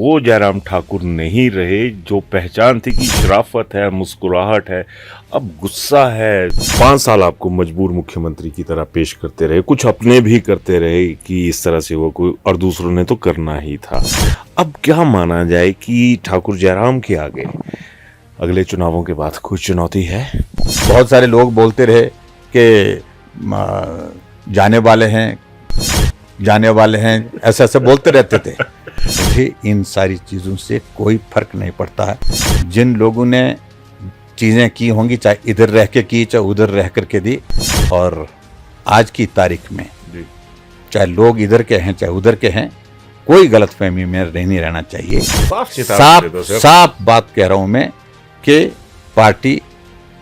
वो जयराम ठाकुर नहीं रहे जो पहचान थी कि शराफत है, मुस्कुराहट है, अब गुस्सा है। 5 साल आपको मजबूर मुख्यमंत्री की तरह पेश करते रहे, कुछ अपने भी करते रहे कि इस तरह से वो कोई, और दूसरों ने तो करना ही था। अब क्या माना जाए कि ठाकुर जयराम के आगे अगले चुनावों के बाद कुछ चुनौती है? बहुत सारे लोग बोलते रहे कि जाने वाले हैं ऐसा ऐसा बोलते रहते थे। मुझे इन सारी चीज़ों से कोई फर्क नहीं पड़ता है। जिन लोगों ने चीज़ें की होंगी, चाहे इधर रह के की, चाहे उधर रह करके दी, और आज की तारीख में चाहे लोग इधर के हैं चाहे उधर के हैं, कोई गलतफहमी में नहीं रहना चाहिए। साफ बात कह रहा हूं मैं कि पार्टी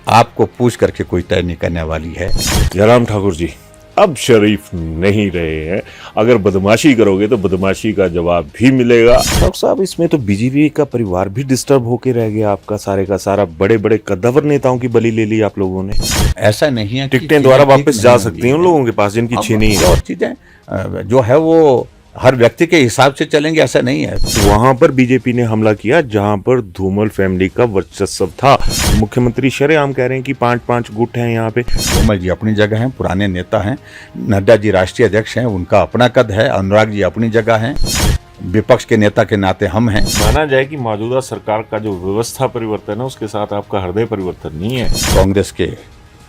आपको पूछ करके कोई तय नहीं करने वाली है। जयराम ठाकुर जी अब शरीफ नहीं रहे हैं, अगर बदमाशी करोगे तो बदमाशी का जवाब भी मिलेगा। डॉक्टर साहब, इसमें तो बीजेपी का परिवार भी डिस्टर्ब होके रह गया आपका सारे का सारा। बड़े बड़े कद्दावर नेताओं की बलि ले ली आप लोगों ने। ऐसा नहीं है, टिकटें द्वारा वापस जा सकती हैं उन लोगों के पास जिनकी छीनी है। और चीजें जो है वो हर व्यक्ति के हिसाब से चलेंगे, ऐसा नहीं है। वहां पर बीजेपी ने हमला किया जहां पर धूमल फैमिली का वर्चस्व था। मुख्यमंत्री शरेआम कह रहे हैं कि 5-5 गुट हैं यहाँ पे। धूमल जी अपनी जगह हैं, पुराने नेता हैं। नड्डा जी राष्ट्रीय अध्यक्ष हैं, उनका अपना कद है। अनुराग जी अपनी जगह हैं, विपक्ष के नेता के नाते हम हैं। माना जाए कि मौजूदा सरकार का जो व्यवस्था परिवर्तन है उसके साथ आपका हृदय परिवर्तन नहीं है। कांग्रेस के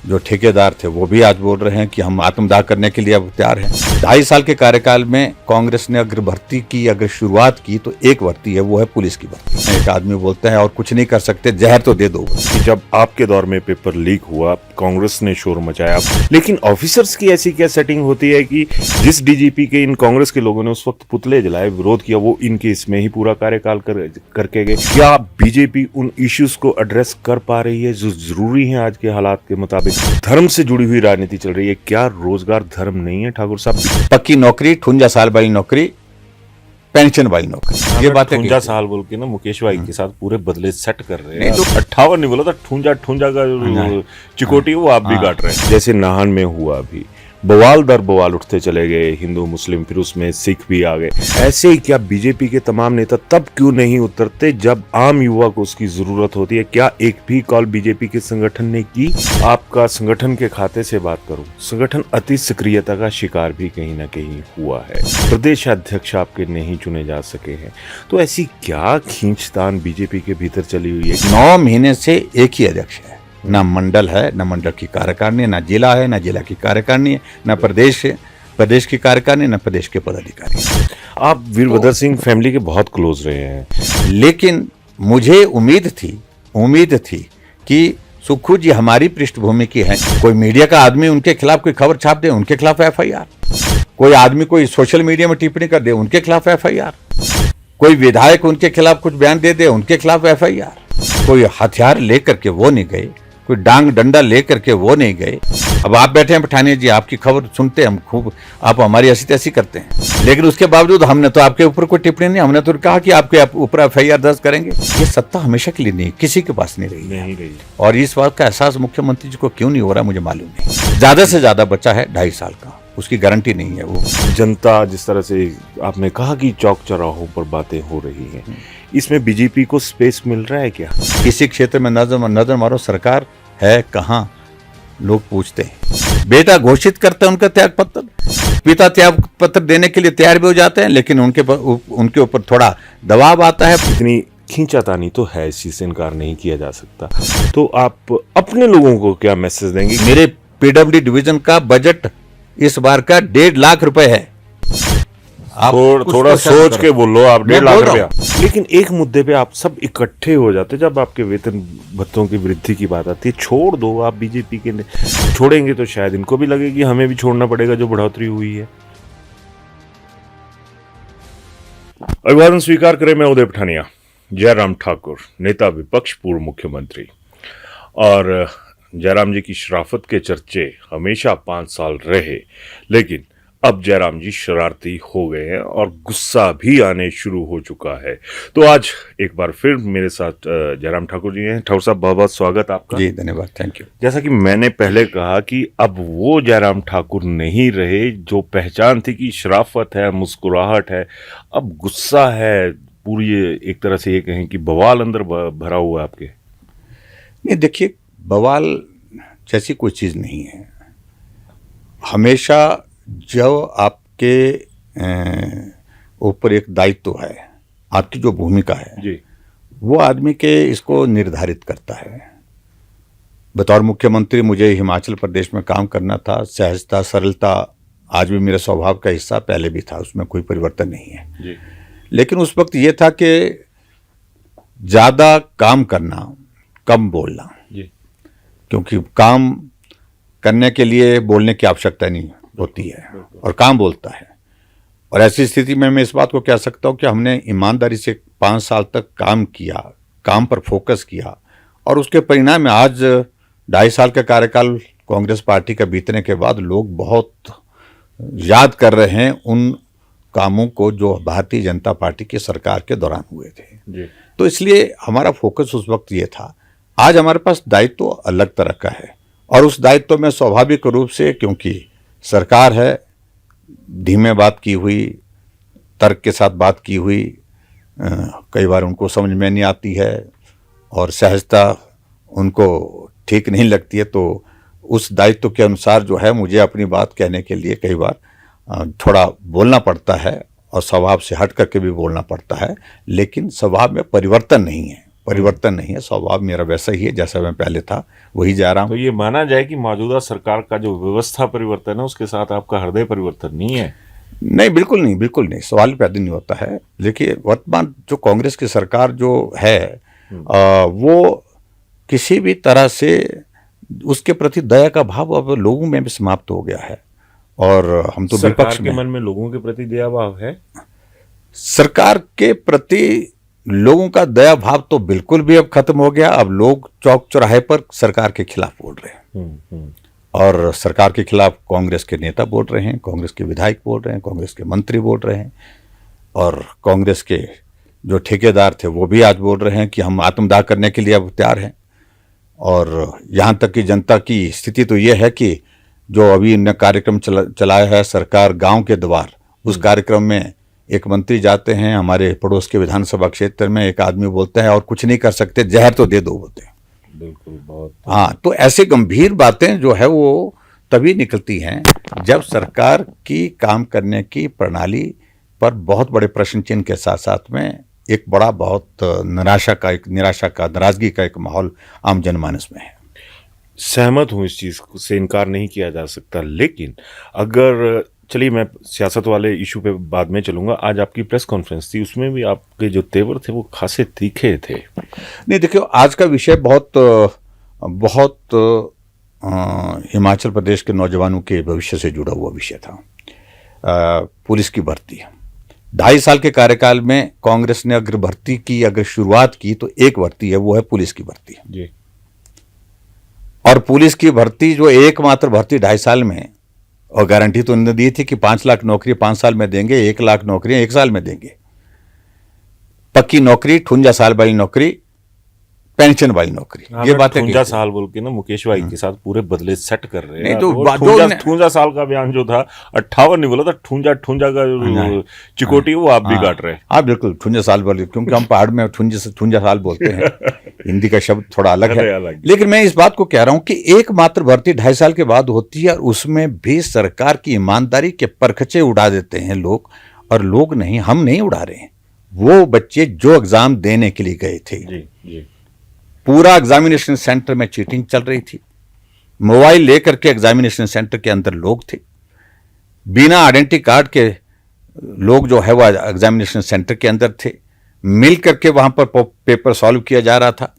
जो ठेकेदार थे वो भी आज बोल रहे हैं कि हम आत्मदाह करने के लिए अब तैयार हैं। 2.5 साल के कार्यकाल में कांग्रेस ने अगर भर्ती की, अगर शुरुआत की, तो एक भर्ती है, वो है पुलिस की भर्ती। एक आदमी बोलते हैं और कुछ नहीं कर सकते, जहर तो दे दो। जब आपके दौर में पेपर लीक हुआ, कांग्रेस ने शोर मचाया, लेकिन ऑफिसर्स की ऐसी क्या सेटिंग होती है कि जिस डीजीपी के इन कांग्रेस के लोगों ने उस वक्त पुतले जलाए, विरोध किया, वो इनके इसमें ही पूरा कार्यकाल करके गए। क्या बीजेपी उन इश्यूज को एड्रेस कर पा रही है जो जरूरी है आज के हालात के मुताबिक? धर्म से जुड़ी हुई राजनीति चल रही है, क्या रोजगार धर्म नहीं है ठाकुर साहब? पक्की नौकरी, 58 साल वाली नौकरी, पेंशन वाली नौकरी, ये बातें 58 साल बोल के ना मुकेश भाई के साथ पूरे बदले सेट कर रहे हैं। तो 58 नहीं बोला था, ठूंजा का जो चिकोटी वो आप भी काट रहे हैं। जैसे नाहन में हुआ अभी, बवाल दर बवाल उठते चले गए, हिंदू मुस्लिम, फिर उसमें सिख भी आ गए। ऐसे ही क्या बीजेपी के तमाम नेता तब क्यों नहीं उतरते जब आम युवा को उसकी जरूरत होती है? क्या एक भी कॉल बीजेपी के संगठन ने की? आपका संगठन के खाते से बात करूं, संगठन अति सक्रियता का शिकार भी कहीं ना कहीं हुआ है। प्रदेश अध्यक्ष आपके नहीं चुने जा सके हैं, तो ऐसी क्या खींचतान बीजेपी के भीतर चली हुई है? 9 महीने से एक ही अध्यक्ष है, ना मंडल है, ना मंडल की कार्यकारिणी, ना जिला है, ना जिला की कार्यकारिणी है, ना प्रदेश है, प्रदेश की कार्यकारिणी, ना प्रदेश के पदाधिकारी। आप वीरभद्र सिंह फैमिली के बहुत क्लोज रहे हैं, लेकिन मुझे उम्मीद थी कि सुखू जी हमारी पृष्ठभूमि की है। कोई मीडिया का आदमी उनके खिलाफ कोई खबर छाप दे, उनके खिलाफ FIR। कोई आदमी कोई सोशल मीडिया में टिप्पणी कर दे, उनके खिलाफ FIR। कोई विधायक उनके खिलाफ कुछ बयान दे दे, उनके खिलाफ FIR। कोई हथियार लेकर के वो नहीं गए, कोई डांग डंडा लेकर के वो नहीं गए। अब आप बैठे हैं पठानिया जी, आपकी खबर सुनते हैं हम खूब, आप हमारी ऐसी तैसी करते हैं, लेकिन उसके बावजूद हमने तो आपके ऊपर कोई टिप्पणी नहीं, हमने तो कहा कि आपके ऊपर FIR दर्ज करेंगे। ये सत्ता हमेशा के लिए नहीं, किसी के पास नहीं रही। और इस बात का एहसास मुख्यमंत्री जी को क्यों नहीं हो रहा मुझे मालूम नहीं। ज्यादा से ज्यादा बच्चा है 2.5 साल का, उसकी गारंटी नहीं है। वो जनता जिस तरह से आपने कहा कि चौक चौराहों पर बातें हो रही हैं, इसमें बीजेपी को स्पेस मिल रहा है क्या? किसी क्षेत्र में नजर मारो, सरकार है कहाँ, लोग पूछते हैं। बेटा घोषित करते हैं उनका त्याग पत्र, पिता त्याग पत्र देने के लिए तैयार भी हो जाते हैं, लेकिन उनके ऊपर थोड़ा दबाव आता है। इतनी खींचातानी तो है, इस चीज से इनकार नहीं किया जा सकता। तो आप अपने लोगों को क्या मैसेज देंगे? मेरे PWD डिवीजन का बजट इस बार का 1.5 लाख रुपए है। आप थोड़ा सोच के बोलो, आप 1.5 लाख रुपया। लेकिन एक मुद्दे पे आप सब इकट्ठे हो जाते जब आपके वेतन भत्तों की वृद्धि की बात आती है। छोड़ दो, आप बीजेपी के छोड़ेंगे तो शायद इनको भी लगे कि हमें भी छोड़ना पड़ेगा जो बढ़ोतरी हुई है। अभिवादन स्वीकार करें, मैं उदय पठानिया। जयराम ठाकुर, नेता विपक्ष, पूर्व मुख्यमंत्री। और जयराम जी की शराफत के चर्चे हमेशा 5 साल रहे, लेकिन अब जयराम जी शरारती हो गए हैं और गुस्सा भी आने शुरू हो चुका है। तो आज एक बार फिर मेरे साथ जयराम ठाकुर जी हैं। ठाकुर साहब, बहुत बहुत स्वागत आपका। जी धन्यवाद, थैंक यू। जैसा कि मैंने पहले कहा कि अब वो जयराम ठाकुर नहीं रहे जो पहचान थी कि शराफत है, मुस्कुराहट है, अब गुस्सा है, पूरी एक तरह से ये कहें कि बवाल अंदर भरा हुआ है आपके? नहीं, देखिए, बवाल जैसी कोई चीज़ नहीं है। हमेशा जो आपके ऊपर एक दायित्व है, आपकी जो भूमिका है जी, वो आदमी के इसको निर्धारित करता है। बतौर मुख्यमंत्री मुझे हिमाचल प्रदेश में काम करना था। सहजता, सरलता आज भी मेरे स्वभाव का हिस्सा, पहले भी था, उसमें कोई परिवर्तन नहीं है जी, लेकिन उस वक्त ये था कि ज़्यादा काम करना, कम बोलना, जी, क्योंकि काम करने के लिए बोलने की आवश्यकता नहीं होती है और काम बोलता है। और ऐसी स्थिति में मैं इस बात को कह सकता हूँ कि हमने ईमानदारी से 5 साल तक काम किया, काम पर फोकस किया और उसके परिणाम में आज 2.5 साल का कार्यकाल कांग्रेस पार्टी का बीतने के बाद लोग बहुत याद कर रहे हैं उन कामों को जो भारतीय जनता पार्टी की सरकार के दौरान हुए थे। जी। तो इसलिए हमारा फोकस उस वक्त ये था। आज हमारे पास दायित्व अलग तरह का है और उस दायित्व में स्वाभाविक रूप से, क्योंकि सरकार है, धीमे बात की हुई, तर्क के साथ बात की हुई, कई बार उनको समझ में नहीं आती है और सहजता उनको ठीक नहीं लगती है, तो उस दायित्व के अनुसार जो है मुझे अपनी बात कहने के लिए कई बार थोड़ा बोलना पड़ता है और स्वभाव से हट करके भी बोलना पड़ता है। लेकिन स्वभाव में परिवर्तन नहीं है, स्वभाव मेरा वैसा ही है जैसा मैं पहले था, वही जा रहा हूँ। तो ये माना जाए कि मौजूदा सरकार का जो व्यवस्था परिवर्तन है उसके साथ आपका हृदय परिवर्तन नहीं है? नहीं, बिल्कुल नहीं, सवाल पैदा नहीं होता है। देखिए, वर्तमान जो कांग्रेस की सरकार जो है वो किसी भी तरह से उसके प्रति दया का भाव अब लोगों में भी समाप्त हो गया है और हम तो विपक्ष के मन में लोगों के प्रति दया भाव है? सरकार के प्रति लोगों का दया भाव तो बिल्कुल भी अब खत्म हो गया। अब लोग चौक चौराहे पर सरकार के खिलाफ बोल रहे हैं और सरकार के खिलाफ कांग्रेस के नेता बोल रहे हैं, कांग्रेस के विधायक बोल रहे हैं, कांग्रेस के मंत्री बोल रहे हैं और कांग्रेस के जो ठेकेदार थे वो भी आज बोल रहे हैं कि हम आत्मदाह करने के लिए अब तैयार हैं। और यहाँ तक कि जनता की स्थिति तो ये है कि जो अभी इन्होंने कार्यक्रम चलाया है सरकार गांव के द्वार, उस कार्यक्रम में एक मंत्री जाते हैं हमारे पड़ोस के विधानसभा क्षेत्र में, एक आदमी बोलते हैं और कुछ नहीं कर सकते, जहर तो दे दो बोलते हैं। बिल्कुल, बहुत। हाँ, तो ऐसे गंभीर बातें जो है वो तभी निकलती हैं जब सरकार की काम करने की प्रणाली पर बहुत बड़े प्रश्न चिन्ह के साथ साथ में एक बड़ा बहुत नाराजगी का एक माहौल आम जनमानस में है। सहमत हूँ, इस चीज से इनकार नहीं किया जा सकता। लेकिन अगर, चलिए मैं सियासत वाले इशू पे बाद में चलूंगा, आज आपकी प्रेस कॉन्फ्रेंस थी, उसमें भी आपके जो तेवर थे वो खासे तीखे थे। नहीं, देखियो, आज का विषय बहुत हिमाचल प्रदेश के नौजवानों के भविष्य से जुड़ा हुआ विषय था। पुलिस की भर्ती। 2.5 साल के कार्यकाल में कांग्रेस ने अगर शुरुआत की तो एक भर्ती है, वो है पुलिस की भर्ती जी। और पुलिस की भर्ती जो एकमात्र भर्ती 2.5 साल में, और गारंटी तो उन्होंने दी थी कि 5 लाख नौकरी 5 साल में देंगे, 1 लाख नौकरियां 1 साल में देंगे, पक्की नौकरी, 58 साल वाली नौकरी, पेंशन वाली नौकरी। ये बात है। 58 साल बोल के ना मुकेश भाई के साथ पूरे बदले सेट कर रहे हैं। नहीं तो 58 साल का बयान जो था 58 नहीं बोला था, ठूंजा का जो चिकोटी वो आप भी काट रहे हैं। हाँ, बिल्कुल 58 साल बोले, क्योंकि हम पहाड़ में ठूंजा साल बोलते हैं। हिंदी का शब्द थोड़ा अलग है। लेकिन मैं इस बात को कह रहा हूं कि एकमात्र भर्ती 2.5 साल के बाद होती है और उसमें भी सरकार की ईमानदारी के परखचे उड़ा देते हैं लोग। और लोग नहीं, हम नहीं उड़ा रहे हैं, वो बच्चे जो एग्जाम देने के लिए गए थे। जी। पूरा एग्जामिनेशन सेंटर में चीटिंग चल रही थी। मोबाइल लेकर के एग्जामिनेशन सेंटर के अंदर लोग थे, बिना आइडेंटिटी कार्ड के लोग जो है वो एग्जामिनेशन सेंटर के अंदर थे, मिल करके वहां पर पेपर सॉल्व किया जा रहा था।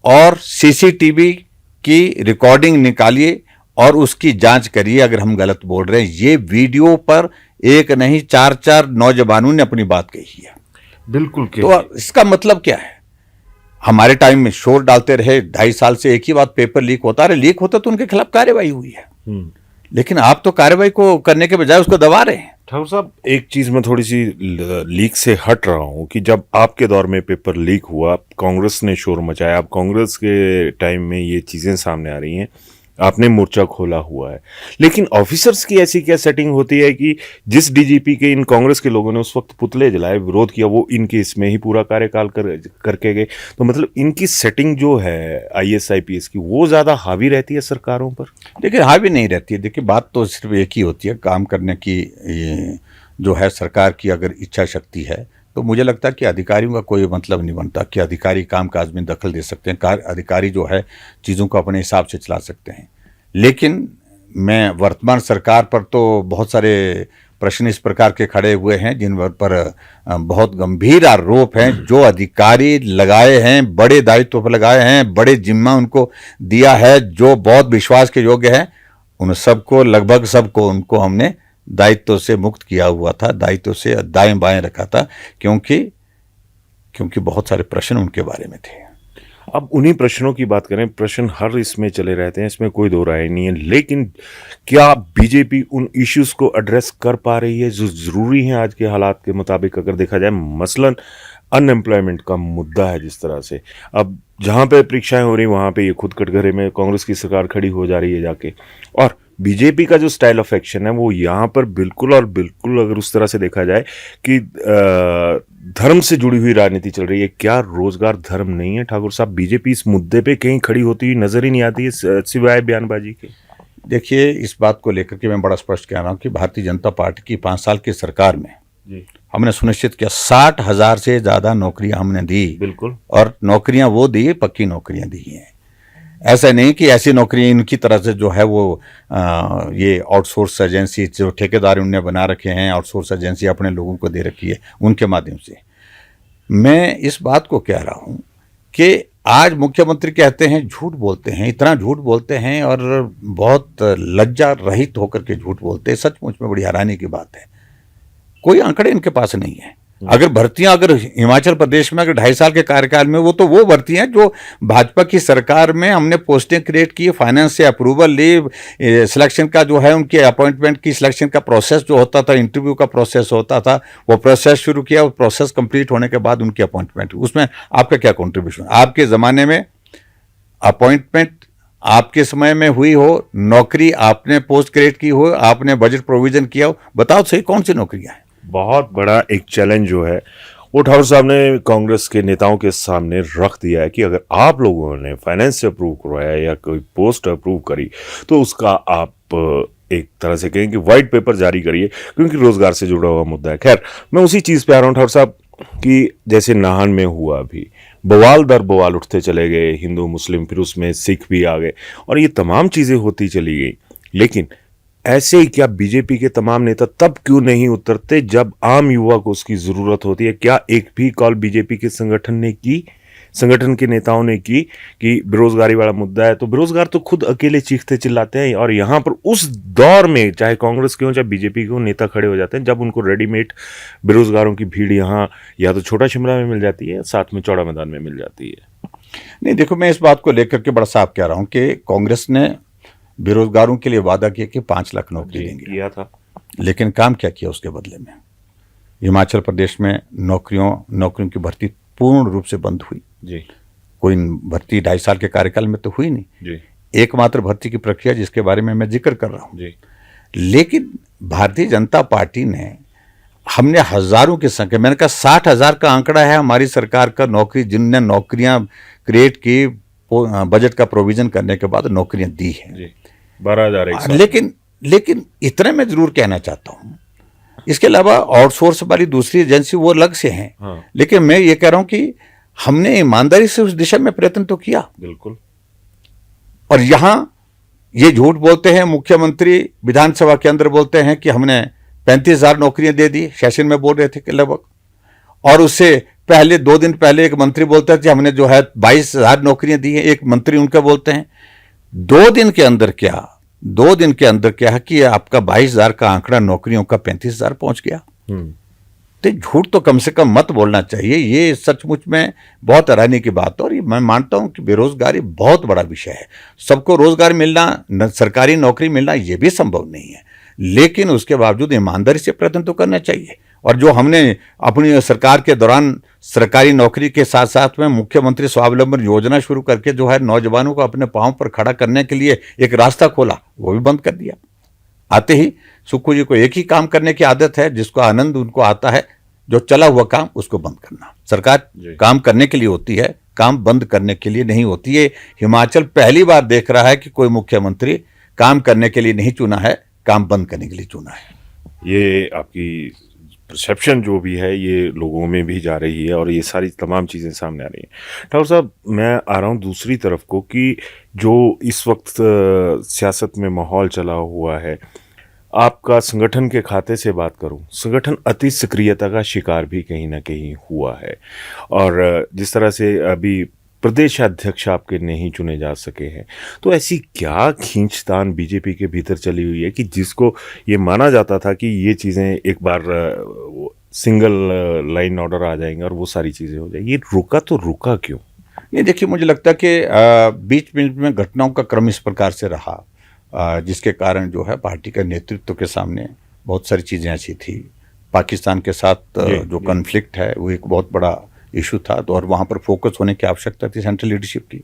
और सीसीटीवी की रिकॉर्डिंग निकालिए और उसकी जांच करिए अगर हम गलत बोल रहे हैं। ये वीडियो पर एक नहीं 4 नौजवानों ने अपनी बात कही है। बिल्कुल। तो इसका मतलब क्या है? हमारे टाइम में शोर डालते रहे, 2.5 साल से एक ही बात, पेपर लीक होता रहे, लीक होता तो उनके खिलाफ कार्रवाई हुई है। लेकिन आप तो कार्रवाई को करने के बजाय उसको दबा रहे हैं। ठाकुर साहब, एक चीज में थोड़ी सी लीक से हट रहा हूं कि जब आपके दौर में पेपर लीक हुआ, कांग्रेस ने शोर मचाया, अब कांग्रेस के टाइम में ये चीजें सामने आ रही हैं, आपने मोर्चा खोला हुआ है, लेकिन ऑफिसर्स की ऐसी क्या सेटिंग होती है कि जिस डीजीपी के इन कांग्रेस के लोगों ने उस वक्त पुतले जलाए, विरोध किया, वो इनके इसमें ही पूरा कार्यकाल करके गए। तो मतलब इनकी सेटिंग जो है आईएएस आईपीएस की, वो ज़्यादा हावी रहती है सरकारों पर? देखिए, हावी नहीं रहती है। देखिए, बात तो सिर्फ एक ही होती है, काम करने की जो है सरकार की अगर इच्छा शक्ति है, तो मुझे लगता है कि अधिकारियों का कोई मतलब नहीं बनता कि अधिकारी काम काज में दखल दे सकते हैं। अधिकारी जो है चीज़ों को अपने हिसाब से चला सकते हैं। लेकिन मैं वर्तमान सरकार पर तो बहुत सारे प्रश्न इस प्रकार के खड़े हुए हैं जिन पर बहुत गंभीर आरोप हैं। जो अधिकारी लगाए हैं, बड़े दायित्व पर लगाए हैं, बड़े जिम्मा उनको दिया है, जो बहुत विश्वास के योग्य है, उन सबको, लगभग सबको, उनको हमने दायित्व से मुक्त किया हुआ था, दायित्व से दाएं बाएं रखा था, क्योंकि बहुत सारे प्रश्न उनके बारे में थे। अब उन्हीं प्रश्नों की बात करें, प्रश्न हर इसमें चले रहते हैं, इसमें कोई दो राय नहीं है, लेकिन क्या बीजेपी उन इश्यूज को एड्रेस कर पा रही है जो जरूरी हैं आज के हालात के मुताबिक? अगर देखा जाए, मसलन अनएम्प्लॉयमेंट का मुद्दा है, जिस तरह से अब जहां पे परीक्षाएं हो रही वहां पे ये खुद कटघरे में कांग्रेस की सरकार खड़ी हो जा रही है जाके, और बीजेपी का जो स्टाइल ऑफ एक्शन है वो यहाँ पर बिल्कुल और बिल्कुल, अगर उस तरह से देखा जाए कि धर्म से जुड़ी हुई राजनीति चल रही है। क्या रोजगार धर्म नहीं है ठाकुर साहब? बीजेपी इस मुद्दे पे कहीं खड़ी होती हुई नजर ही नहीं आती है सिवाय बयानबाजी के। देखिए, इस बात को लेकर के मैं बड़ा स्पष्ट कह रहा हूँ कि भारतीय जनता पार्टी की 5 साल की सरकार में जी, हमने सुनिश्चित किया 60,000 से ज़्यादा नौकरियां हमने दी। बिल्कुल। और नौकरियां वो दी, पक्की नौकरियां दी हैं। ऐसा नहीं कि ऐसी नौकरियां इनकी तरह से जो है वो ये आउटसोर्स एजेंसी, जो ठेकेदार उनने बना रखे हैं, आउटसोर्स एजेंसी अपने लोगों को दे रखी है, उनके माध्यम से। मैं इस बात को कह रहा हूं कि आज मुख्यमंत्री कहते हैं, झूठ बोलते हैं, इतना झूठ बोलते हैं और बहुत लज्जा रहित होकर के झूठ बोलते हैं। सचमुच में बड़ी हैरानी की बात है, कोई आंकड़े इनके पास नहीं है। अगर भर्तियां, अगर हिमाचल प्रदेश में अगर 2.5 साल के कार्यकाल में, वो भर्तियां जो भाजपा की सरकार में हमने पोस्टें क्रिएट की, फाइनेंस से अप्रूवल ली, सिलेक्शन का जो है उनके अपॉइंटमेंट की सिलेक्शन का प्रोसेस जो होता था, इंटरव्यू का प्रोसेस होता था, वो प्रोसेस शुरू किया। वो प्रोसेस कंप्लीट होने के बाद उनकी अपॉइंटमेंट, उसमें आपका क्या कॉन्ट्रीब्यूशन? आपके ज़माने में अपॉइंटमेंट आपके समय में हुई हो, नौकरी आपने पोस्ट क्रिएट की हो, आपने बजट प्रोविजन किया हो, बताओ सही कौन सी नौकरियां हैं? बहुत बड़ा एक चैलेंज जो है वो ठाकुर साहब ने कांग्रेस के नेताओं के सामने रख दिया है कि अगर आप लोगों ने फाइनेंस से अप्रूव करवाया या कोई पोस्ट अप्रूव करी तो उसका आप एक तरह से कहें कि व्हाइट पेपर जारी करिए, क्योंकि रोजगार से जुड़ा हुआ मुद्दा है। खैर, मैं उसी चीज़ पे आ रहा हूँ ठाकुर साहब कि जैसे नाहन में हुआ, अभी बवाल दर बवाल उठते चले गए, हिंदू मुस्लिम, फिर उसमें सिख भी आ गए और ये तमाम चीज़ें होती चली गई। लेकिन ऐसे ही क्या बीजेपी के तमाम नेता तब क्यों नहीं उतरते जब आम युवा को उसकी जरूरत होती है? क्या एक भी कॉल बीजेपी के संगठन के नेताओं ने की कि बेरोजगारी वाला मुद्दा है? तो बेरोजगार तो खुद अकेले चीखते चिल्लाते हैं, और यहां पर उस दौर में चाहे कांग्रेस के हो चाहे बीजेपी के हो, नेता खड़े हो जाते हैं जब उनको रेडीमेड बेरोजगारों की भीड़ यहाँ या तो छोटा शिमला में मिल जाती है, साथ में चौड़ा मैदान में मिल जाती है। नहीं, देखो, मैं इस बात को लेकर के बड़ा साफ कह रहा हूं कि कांग्रेस ने बेरोजगारों के लिए वादा किया कि 5 लाख नौकरी देंगे, किया था, लेकिन काम क्या किया उसके बदले में? हिमाचल प्रदेश में नौकरियों की भर्ती पूर्ण रूप से बंद हुई जी। कोई भर्ती 2.5 साल के कार्यकाल में तो हुई नहीं जी। एकमात्र भर्ती की प्रक्रिया जिसके बारे में मैं जिक्र कर रहा हूं जी। लेकिन भारतीय जनता पार्टी ने, हमने हजारों की संख्या, मैंने कहा 60,000 का आंकड़ा है हमारी सरकार का, नौकरी जिनने नौकरियां क्रिएट की, बजट का प्रोविजन करने के बाद नौकरियां दी हैं 12,000। लेकिन इतने मैं जरूर कहना चाहता हूं, इसके अलावा आउटसोर्स वाली दूसरी एजेंसी वो अलग से हैं। हाँ। लेकिन मैं ये कह रहा हूं कि हमने ईमानदारी से उस दिशा में प्रयत्न तो किया। बिल्कुल। और यहां ये झूठ बोलते हैं मुख्यमंत्री, विधानसभा के अंदर बोलते हैं कि हमने 35,000 नौकरियां दे दी, सेशन में बोल रहे थे कि लगभग, और उससे पहले 2 दिन पहले एक मंत्री बोलता था हमने जो है 22,000 नौकरियां दी हैं। एक मंत्री उनका बोलते हैं 2 दिन के अंदर क्या कि आपका 22,000 का आंकड़ा नौकरियों का 35,000 पहुंच गया। तो झूठ तो कम से कम मत बोलना चाहिए। ये सचमुच में बहुत हैरानी की बात है। और मैं मानता हूं कि बेरोजगारी बहुत बड़ा विषय है। सबको रोजगार मिलना, सरकारी नौकरी मिलना, ये भी संभव नहीं है, लेकिन उसके बावजूद ईमानदारी से प्रयत्न तो करना चाहिए। और जो हमने अपनी सरकार के दौरान सरकारी नौकरी के साथ साथ में मुख्यमंत्री स्वावलंबन योजना शुरू करके जो है नौजवानों को अपने पांव पर खड़ा करने के लिए एक रास्ता खोला, वो भी बंद कर दिया। आते ही सुक्खू जी को एक ही काम करने की आदत है, जिसको आनंद उनको आता है, जो चला हुआ काम उसको बंद करना। सरकार काम करने के लिए होती है, काम बंद करने के लिए नहीं होती है। हिमाचल पहली बार देख रहा है कि कोई मुख्यमंत्री काम करने के लिए नहीं चुना है, काम बंद करने के लिए चुना है। ये आपकी परसेप्शन जो भी है ये लोगों में भी जा रही है और ये सारी तमाम चीज़ें सामने आ रही हैं। ठाकुर साहब, मैं आ रहा हूँ दूसरी तरफ को कि जो इस वक्त सियासत में माहौल चला हुआ है, आपका संगठन के खाते से बात करूं, संगठन अति सक्रियता का शिकार भी कहीं ना कहीं हुआ है और जिस तरह से अभी प्रदेश अध्यक्ष आपके नहीं चुने जा सके हैं, तो ऐसी क्या खींचतान बीजेपी के भीतर चली हुई है कि जिसको ये माना जाता था कि ये चीज़ें एक बार सिंगल लाइन ऑर्डर आ जाएंगे और वो सारी चीज़ें हो जाएंगी, ये रुका तो रुका क्यों? ये देखिए, मुझे लगता है कि बीच बीच में घटनाओं का क्रम इस प्रकार से रहा जिसके कारण जो है पार्टी के नेतृत्व के सामने बहुत सारी चीज़ें ऐसी थी। पाकिस्तान के साथ जो कॉन्फ्लिक्ट है वो एक बहुत बड़ा इशू था, तो और वहाँ पर फोकस होने की आवश्यकता थी सेंट्रल लीडरशिप की।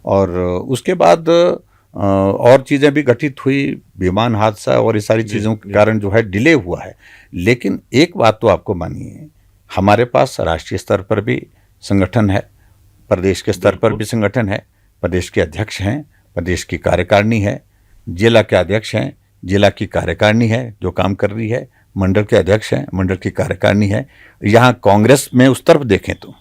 और उसके बाद और चीज़ें भी घटित हुई, विमान हादसा और ये सारी चीज़ों के कारण जो है डिले हुआ है। लेकिन एक बात तो आपको मानिए, हमारे पास राष्ट्रीय स्तर पर भी संगठन है, प्रदेश के स्तर पर भी संगठन है, प्रदेश के अध्यक्ष हैं, प्रदेश की कार्यकारिणी है, जिला के अध्यक्ष हैं, जिला की कार्यकारिणी है जो काम कर रही है, मंडल के अध्यक्ष हैं, मंडल की कार्यकारिणी है। यहाँ कांग्रेस में उस तरफ देखें तो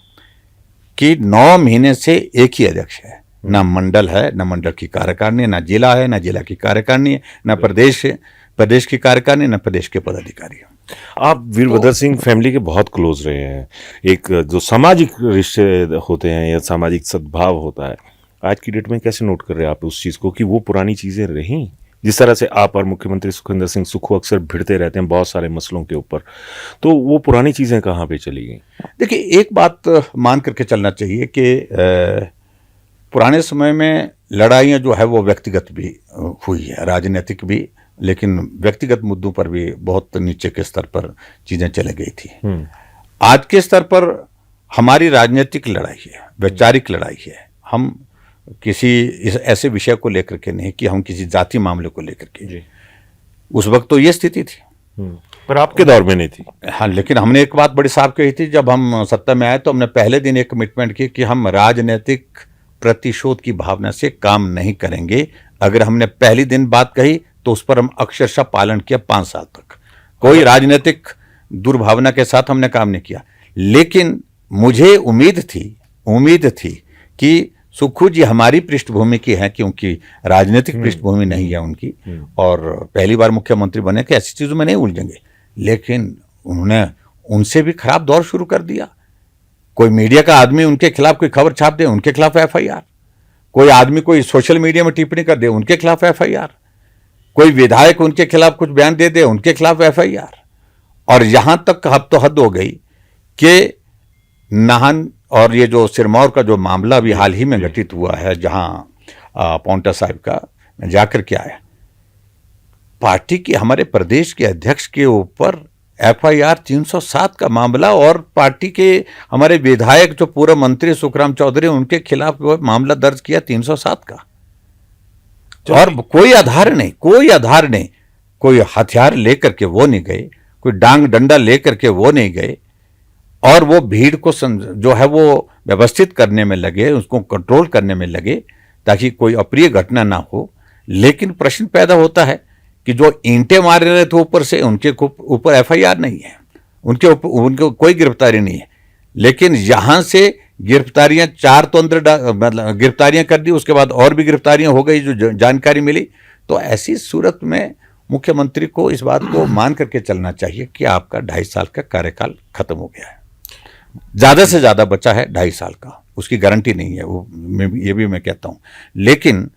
कि 9 महीने से एक ही अध्यक्ष है, ना मंडल है, ना मंडल की कार्यकारिणी, ना जिला है, ना जिला की कार्यकारिणी है, ना प्रदेश है, प्रदेश की कार्यकारिणी, ना प्रदेश के पदाधिकारी हैं। आप वीरभद्र सिंह फैमिली के बहुत क्लोज रहे हैं। एक जो सामाजिक रिश्ते होते हैं या सामाजिक सद्भाव होता है, आज की डेट में कैसे नोट कर रहे हैं आप उस चीज़ को कि वो पुरानी चीज़ें रहीं? जिस तरह से आप और मुख्यमंत्री सुखविंदर सिंह सुक्खू अक्सर भिड़ते रहते हैं बहुत सारे मसलों के ऊपर, तो वो पुरानी चीज़ें कहाँ पे चली गई? देखिए, एक बात मान करके चलना चाहिए कि पुराने समय में लड़ाइयाँ जो है वो व्यक्तिगत भी हुई है, राजनीतिक भी, लेकिन व्यक्तिगत मुद्दों पर भी बहुत नीचे के स्तर पर चीज़ें चली गई थी। आज के स्तर पर हमारी राजनीतिक लड़ाई है, वैचारिक लड़ाई है। हम किसी ऐसे विषय को लेकर के नहीं कि हम किसी जाति मामले को लेकर के, उस वक्त तो ये स्थिति थी, पर आपके दौर में नहीं थी। हाँ, लेकिन हमने एक बात बड़ी साफ कही थी, जब हम सत्ता में आए तो हमने पहले दिन एक कमिटमेंट की कि हम राजनीतिक प्रतिशोध की भावना से काम नहीं करेंगे। अगर हमने पहली दिन बात कही तो उस पर हम अक्षरशः पालन किया 5 साल तक। कोई राजनीतिक दुर्भावना के साथ हमने काम नहीं किया। लेकिन मुझे उम्मीद थी कि सुक्खू जी हमारी पृष्ठभूमि की हैं, क्योंकि राजनीतिक पृष्ठभूमि नहीं है उनकी, और पहली बार मुख्यमंत्री बने कि ऐसी चीज़ों में नहीं उलझेंगे। लेकिन उन्होंने उनसे भी खराब दौर शुरू कर दिया। कोई मीडिया का आदमी उनके खिलाफ कोई खबर छाप दे, उनके खिलाफ FIR। कोई आदमी कोई सोशल मीडिया में टिप्पणी कर दे, उनके खिलाफ FIR। कोई विधायक उनके खिलाफ कुछ बयान दे दे, उनके खिलाफ FIR। और यहां तक अब तो हद हो गई कि नाहन और ये जो सिरमौर का जो मामला अभी हाल ही में घटित हुआ है, जहां पौंटा साहिब का, मैं जाकर के आया, पार्टी के हमारे प्रदेश के अध्यक्ष के ऊपर FIR 307 का मामला, और पार्टी के हमारे विधायक जो पूर्व मंत्री सुखराम चौधरी, उनके खिलाफ मामला दर्ज किया 307 का। और कोई आधार नहीं, कोई हथियार लेकर के वो नहीं गए, कोई डांग डंडा लेकर के वो नहीं गए, और वो भीड़ को जो है वो व्यवस्थित करने में लगे, उसको कंट्रोल करने में लगे ताकि कोई अप्रिय घटना ना हो। लेकिन प्रश्न पैदा होता है कि जो ईंटें मार रहे थे ऊपर से, उनके ऊपर FIR नहीं है, उनको कोई गिरफ्तारी नहीं है। लेकिन यहां से गिरफ्तारियां 4 तो अंदर मतलब गिरफ्तारियां कर दी, उसके बाद और भी गिरफ्तारियां हो गई जो जानकारी मिली। तो ऐसी सूरत में मुख्यमंत्री को इस बात को मान करके चलना चाहिए कि आपका 2.5 साल का कार्यकाल खत्म हो गया है, ज़्यादा से ज़्यादा बचा है 2.5 साल का, उसकी गारंटी नहीं है वो, ये भी मैं कहता हूँ। लेकिन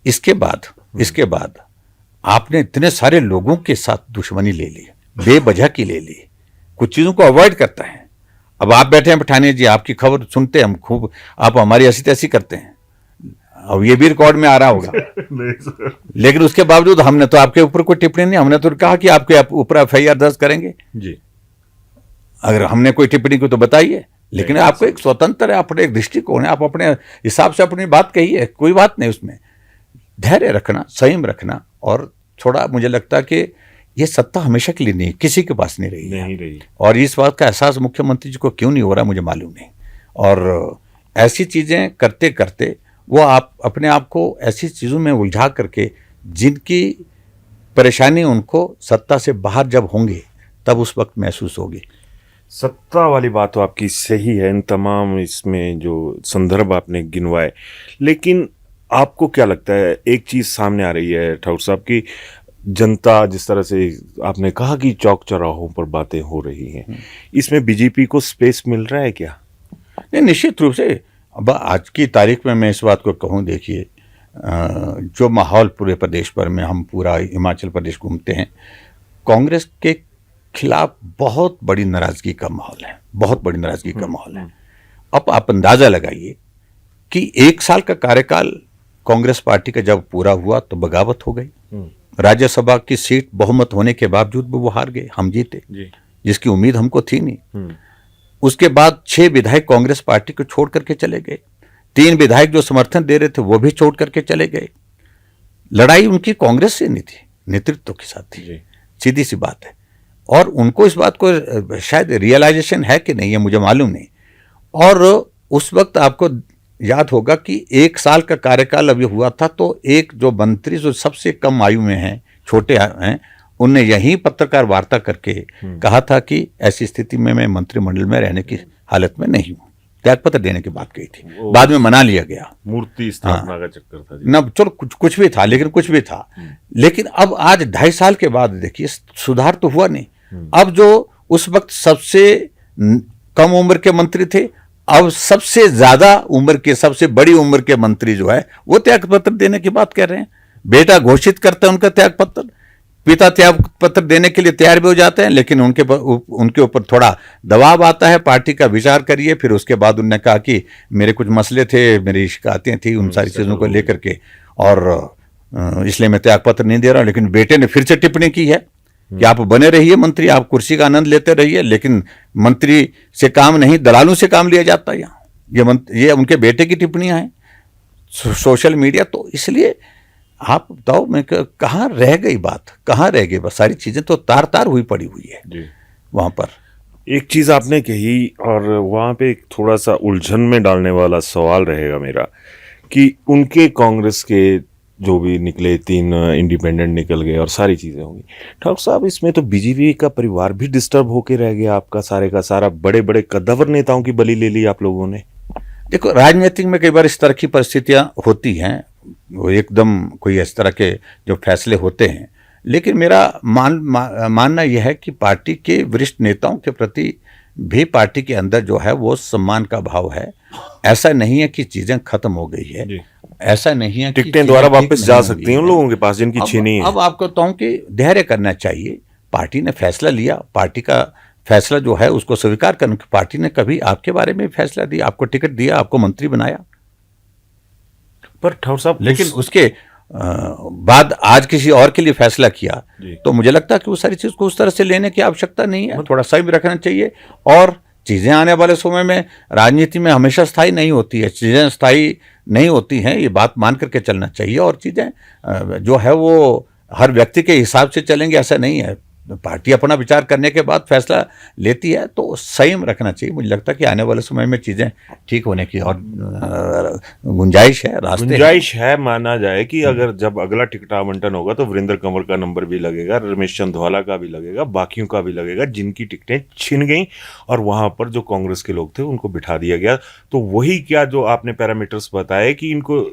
इसके बाद आपने इतने सारे लोगों के साथ दुश्मनी ले ली, बेवजह की ले ली, कुछ चीज़ों को अवॉइड करता है। अब आप बैठे हैं पठानिया जी, आपकी खबर सुनते हैं हम खूब, आप हमारी ऐसी तैसी करते हैं, अब ये भी रिकॉर्ड में आ रहा होगा। लेकिन उसके बावजूद हमने तो आपके ऊपर कोई टिप्पणी नहीं, हमने तो कहा कि आपके ऊपर FIR दर्ज करेंगे जी। अगर हमने कोई टिप्पणी की तो बताइए, लेकिन आपको एक स्वतंत्र है, अपने एक दृष्टिकोण है, आप अपने हिसाब से अपनी बात कहिए, कोई बात नहीं उसमें। धैर्य रखना, संयम रखना, और थोड़ा मुझे लगता है कि ये सत्ता हमेशा के लिए नहीं, किसी के पास नहीं रही। और इस बात का एहसास मुख्यमंत्री जी को क्यों नहीं हो रहा मुझे मालूम नहीं। और ऐसी चीजें करते करते वो आप अपने आप को ऐसी चीजों में उलझा करके, जिनकी परेशानी उनको सत्ता से बाहर जब होंगे तब उस वक्त महसूस होगी। सत्ता वाली बात तो आपकी सही है, इन तमाम इसमें जो संदर्भ आपने गिनवाए, लेकिन आपको क्या लगता है, एक चीज सामने आ रही है ठाकुर साहब की, जनता जिस तरह से आपने कहा कि चौक चौराहों पर बातें हो रही हैं, इसमें बीजेपी को स्पेस मिल रहा है क्या? नहीं, निश्चित रूप से। अब आज की तारीख में मैं इस बात को कहूँ, देखिए जो माहौल पूरे प्रदेश पर में, हम पूरा हिमाचल प्रदेश घूमते हैं, कांग्रेस के खिलाफ बहुत बड़ी नाराजगी का माहौल है, बहुत बड़ी नाराजगी का माहौल है। अब आप अंदाजा लगाइए कि 1 साल का कार्यकाल कांग्रेस पार्टी का जब पूरा हुआ तो बगावत हो गई, राज्यसभा की सीट बहुमत होने के बावजूद भी वो हार गए, हम जीते, जिसकी उम्मीद हमको थी नहीं। उसके बाद 6 विधायक कांग्रेस पार्टी को छोड़ करके चले गए, 3 विधायक जो समर्थन दे रहे थे वो भी छोड़ करके चले गए। लड़ाई उनकी कांग्रेस से नहीं थी, नेतृत्व के साथ थी, सीधी सी बात है। और उनको इस बात को शायद रियलाइजेशन है कि नहीं है, मुझे मालूम नहीं। और उस वक्त आपको याद होगा कि 1 साल का कार्यकाल अभी हुआ था, तो एक जो मंत्री जो सबसे कम आयु में हैं, छोटे हैं, उनने यही पत्रकार वार्ता करके कहा था कि ऐसी स्थिति में मैं मंत्रिमंडल में रहने की हालत में नहीं हूं, त्यागपत्र देने की बात कही थी। बाद में मना लिया गया, मूर्ति स्थापना का चक्कर था ना, चलो कुछ भी था, लेकिन कुछ भी था। लेकिन अब आज 2.5 साल के बाद देखिए सुधार तो हुआ नहीं। अब जो उस वक्त सबसे कम उम्र के मंत्री थे, अब सबसे ज्यादा उम्र के, सबसे बड़ी उम्र के मंत्री जो है वो त्यागपत्र देने की बात कर रहे हैं। बेटा घोषित करता है उनका त्यागपत्र, पिता त्यागपत्र देने के लिए तैयार भी हो जाते हैं, लेकिन उनके ऊपर थोड़ा दबाव आता है, पार्टी का विचार करिए। फिर उसके बाद उन्होंने कहा कि मेरे कुछ मसले थे, मेरी शिकायतें थी, उन सारी चीज़ों को लेकर के, और इसलिए मैं त्यागपत्र नहीं दे रहा हूं। लेकिन बेटे ने फिर से टिप्पणी की है कि आप बने रहिए मंत्री, आप कुर्सी का आनंद लेते रहिए, लेकिन मंत्री से काम नहीं, दलालों से काम लिया जाता है यहाँ। ये उनके बेटे की टिप्पणियां हैं सोशल मीडिया। तो इसलिए आप बताओ, मैं कहाँ रह गई बात, कहाँ रह गई? बस सारी चीजें तो तार तार हुई पड़ी हुई है वहां पर। एक चीज आपने कही, और वहां पे एक थोड़ा सा उलझन में डालने वाला सवाल रहेगा मेरा, कि उनके कांग्रेस के जो भी निकले 3 इंडिपेंडेंट निकल गए और सारी चीजें होंगी। ठाकुर साहब, इसमें तो बीजेपी का परिवार भी डिस्टर्ब होके रह गया आपका, सारे का सारा। बड़े बड़े कद्दावर नेताओं की बलि ले ली आप लोगों ने। देखो, राजनीतिक में कई बार इस तरह की परिस्थितियां होती हैं, वो एकदम कोई इस तरह के जो फैसले होते हैं। लेकिन मेरा मानना यह है कि पार्टी के वरिष्ठ नेताओं के प्रति भी पार्टी के अंदर जो है वो सम्मान का भाव है। ऐसा नहीं है कि चीजें खत्म हो गई है, ऐसा नहीं है कि टिकटें द्वारा वापस जा सकती हैं उन लोगों के पास जिनकी छीनी है। अब आपको कहूं कि धैर्य करना चाहिए। पार्टी ने फैसला लिया, पार्टी का फैसला जो है उसको स्वीकार करना। पार्टी ने कभी आपके बारे में फैसला दिया, आपको टिकट दिया, आपको मंत्री बनाया, पर ठाकुर साहब लेकिन उसके बाद आज किसी और के लिए फैसला किया, तो मुझे लगता है कि उस सारी चीज को उस तरह से लेने की आवश्यकता नहीं है। थोड़ा सही रखना चाहिए। और चीजें आने वाले समय में राजनीति में हमेशा स्थायी नहीं होती है, चीजें स्थायी नहीं होती हैं, ये बात मान करके चलना चाहिए। और चीजें जो है वो हर व्यक्ति के हिसाब से चलेंगे ऐसा नहीं है। पार्टी अपना विचार करने के बाद फैसला लेती है, तो संयम रखना चाहिए। मुझे लगता है कि आने वाले समय में चीजें ठीक होने की और गुंजाइश है, गुंजाइश है। माना जाए कि अगर जब अगला टिकट आवंटन होगा तो वीरेंद्र कंवर का नंबर भी लगेगा, रमेश चंदवाला का भी लगेगा, बाकियों का भी लगेगा, जिनकी टिकटें छिन गई और वहां पर जो कांग्रेस के लोग थे उनको बिठा दिया गया। तो वही क्या जो आपने पैरामीटर्स बताए कि इनको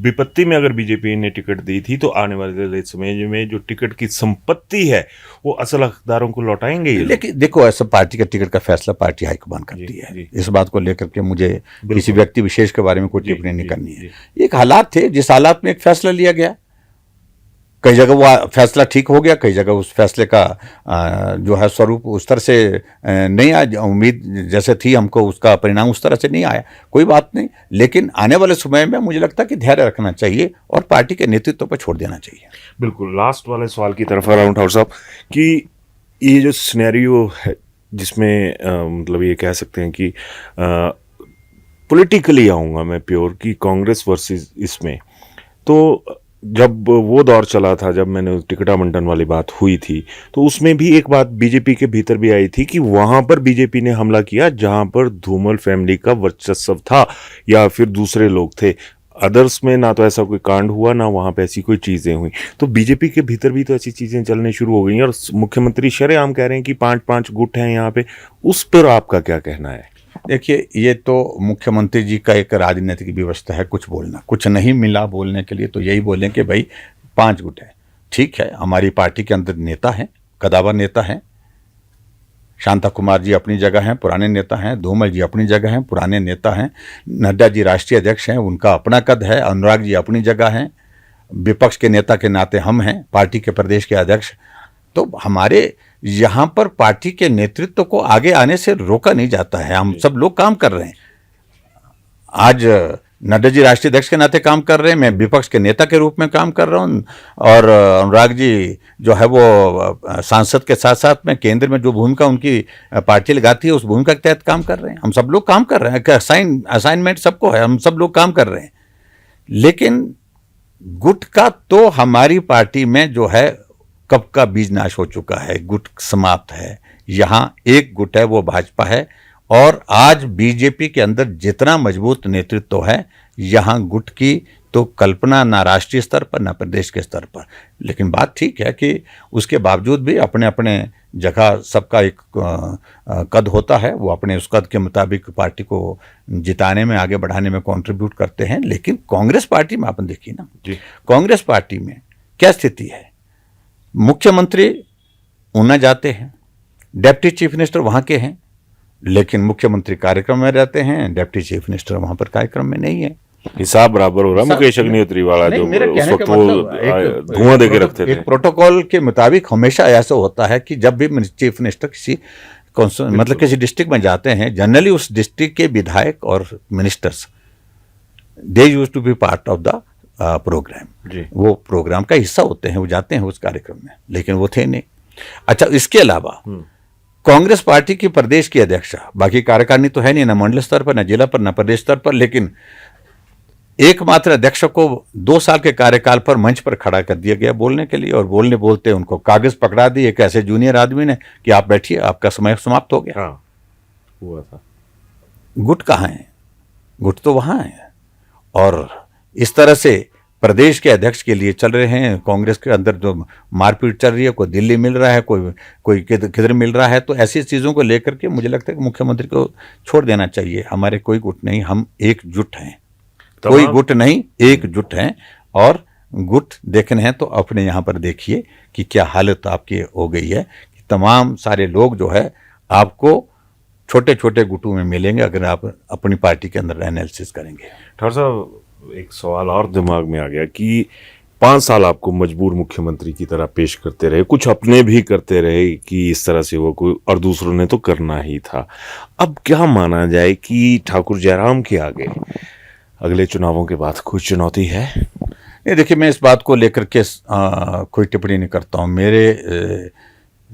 विपत्ति में अगर बीजेपी ने टिकट दी थी, तो आने वाले समय में जो टिकट की संपत्ति है वो असल हकदारों को लौटाएंगे ये। लेकिन देखो, ऐसा पार्टी का टिकट का फैसला पार्टी हाईकमान करती है। इस बात को लेकर के मुझे किसी व्यक्ति विशेष के बारे में कोई टिप्पणी नहीं करनी है। एक हालात थे, जिस हालात में एक फैसला लिया गया, कई जगह वो फैसला ठीक हो गया, कई जगह उस फैसले का जो है स्वरूप उस तरह से नहीं आया, उम्मीद जैसे थी हमको उसका परिणाम उस तरह से नहीं आया। कोई बात नहीं, लेकिन आने वाले समय में मुझे लगता है कि धैर्य रखना चाहिए और पार्टी के नेतृत्व पर छोड़ देना चाहिए। बिल्कुल। लास्ट वाले सवाल की तरफ आ रहा हूँ ठाकुर साहब, कि ये जो सिनेरियो जिसमें मतलब ये कह सकते हैं कि पॉलिटिकली आऊँगा मैं प्योर कि कांग्रेस वर्सेस इसमें, तो जब वो दौर चला था, जब मैंने टिकट आवंटन वाली बात हुई थी, तो उसमें भी एक बात बीजेपी के भीतर भी आई थी कि वहां पर बीजेपी ने हमला किया जहां पर धूमल फैमिली का वर्चस्व था या फिर दूसरे लोग थे। अदर्स में ना तो ऐसा कोई कांड हुआ, ना वहां पे ऐसी कोई चीजें हुई। तो बीजेपी के भीतर भी तो ऐसी चीजें चलने शुरू हो गई और मुख्यमंत्री शरेआम कह रहे हैं कि 5-5 गुट हैं यहाँ पे। उस पर आपका क्या कहना है? देखिए, ये तो मुख्यमंत्री जी का एक राजनीतिक व्यवस्था है, कुछ बोलना, कुछ नहीं मिला बोलने के लिए तो यही बोलें कि भाई 5 गुट है। ठीक है, हमारी पार्टी के अंदर नेता हैं, कदावर नेता हैं, शांता कुमार जी अपनी जगह हैं, पुराने नेता हैं, धूमल जी अपनी जगह हैं, पुराने नेता हैं, नड्डा जी राष्ट्रीय अध्यक्ष हैं, उनका अपना कद है, अनुराग जी अपनी जगह हैं, विपक्ष के नेता के नाते हम हैं, पार्टी के प्रदेश के अध्यक्ष। तो हमारे यहाँ पर पार्टी के नेतृत्व को आगे आने से रोका नहीं जाता है। हम सब लोग काम कर रहे हैं। आज नड्डा जी राष्ट्रीय अध्यक्ष के नाते काम कर रहे हैं, मैं विपक्ष के नेता के रूप में काम कर रहा हूँ, और अनुराग जी जो है वो सांसद के साथ साथ में केंद्र में जो भूमिका उनकी पार्टी लगाती है उस भूमिका के तहत काम कर रहे हैं। हम सब लोग काम कर रहे हैं, असाइनमेंट सबको है, हम सब लोग काम कर रहे हैं। लेकिन गुट का तो हमारी पार्टी में जो है कब का बीज नाश हो चुका है, गुट समाप्त है। यहाँ एक गुट है, वो भाजपा है, और आज बीजेपी के अंदर जितना मजबूत नेतृत्व है, यहाँ गुट की तो कल्पना ना राष्ट्रीय स्तर पर ना प्रदेश के स्तर पर। लेकिन बात ठीक है कि उसके बावजूद भी अपने अपने जगह सबका एक कद होता है, वो अपने उस कद के मुताबिक पार्टी को जिताने में, आगे बढ़ाने में कंट्रीब्यूट करते हैं। लेकिन कांग्रेस पार्टी में अपन देखिए ना, कांग्रेस पार्टी में क्या स्थिति है। मुख्यमंत्री ऊना जाते हैं, डिप्टी चीफ मिनिस्टर वहाँ के हैं, लेकिन मुख्यमंत्री कार्यक्रम में रहते हैं, डिप्टी चीफ मिनिस्टर वहाँ पर कार्यक्रम में नहीं है। हिसाब बराबर हो रहा है। मुकेश अग्निहोत्री वाला जो उस वक्त वो धुआं देके रखते थे। एक प्रोटोकॉल के मुताबिक हमेशा ऐसा होता है कि जब भी चीफ मिनिस्टर किसी मतलब किसी डिस्ट्रिक्ट में जाते हैं, जनरली उस डिस्ट्रिक्ट के विधायक और ministers they used to be part of the program. वो प्रोग्राम का हिस्सा होते हैं, वो जाते हैं उस कार्यक्रम में, लेकिन वो थे नहीं। अच्छा, इसके अलावा कांग्रेस पार्टी की प्रदेश की अध्यक्ष, बाकी कार्यकारिणी तो है नहीं, ना मंडल स्तर पर, ना जिला पर, ना प्रदेश स्तर पर, लेकिन एकमात्र अध्यक्ष को 2 साल के कार्यकाल पर मंच पर खड़ा कर दिया गया बोलने के लिए, और बोलते उनको कागज पकड़ा दिए एक ऐसे जूनियर आदमी ने कि आप बैठिए, आपका समय समाप्त हो गया। हाँ, हुआ था। गुट कहाँ है? गुट तो वहाँ है। और इस तरह से प्रदेश के अध्यक्ष के लिए चल रहे हैं। कांग्रेस के अंदर जो मारपीट चल रही है, कोई दिल्ली मिल रहा है, कोई किधर मिल रहा है, तो ऐसी चीज़ों को लेकर के मुझे लगता है कि मुख्यमंत्री को छोड़ देना चाहिए। हमारे कोई गुट नहीं, हम एकजुट हैं, कोई गुट नहीं, एकजुट हैं। और गुट देखने हैं तो अपने यहाँ पर देखिए कि क्या हालत आपकी हो गई है कि तमाम सारे लोग जो है आपको छोटे छोटे गुटों में मिलेंगे अगर आप अपनी पार्टी के अंदर एनालिसिस करेंगे। ठाकुर साहब, एक सवाल और दिमाग में आ गया कि 5 साल आपको मजबूर मुख्यमंत्री की तरह पेश करते रहे, कुछ अपने भी करते रहे कि इस तरह से वो कोई, और दूसरों ने तो करना ही था। अब क्या माना जाए कि ठाकुर जयराम के आगे अगले चुनावों के बाद कुछ चुनौती है? ये देखिए, मैं इस बात को लेकर के कोई टिप्पणी नहीं करता हूँ। मेरे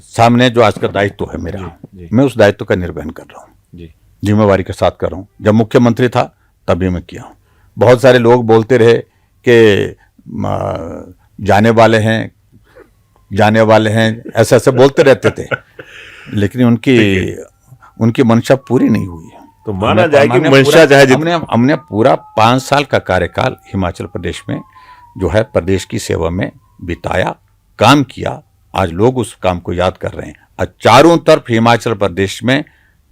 सामने जो आज का दायित्व है मेरा, मैं उस दायित्व का निर्वहन कर रहा हूँ, जिम्मेवारी के साथ कर रहा हूँ। जब मुख्यमंत्री था तब भी मैं किया हूँ। बहुत सारे लोग बोलते रहे कि जाने वाले हैं, ऐसे ऐसे बोलते रहते थे, लेकिन उनकी मंशा पूरी नहीं हुई है। तो माना जाए कि मंशा चाहे हमने पूरा 5 साल का कार्यकाल हिमाचल प्रदेश में जो है प्रदेश की सेवा में बिताया, काम किया। आज लोग उस काम को याद कर रहे हैं। आज चारों तरफ हिमाचल प्रदेश में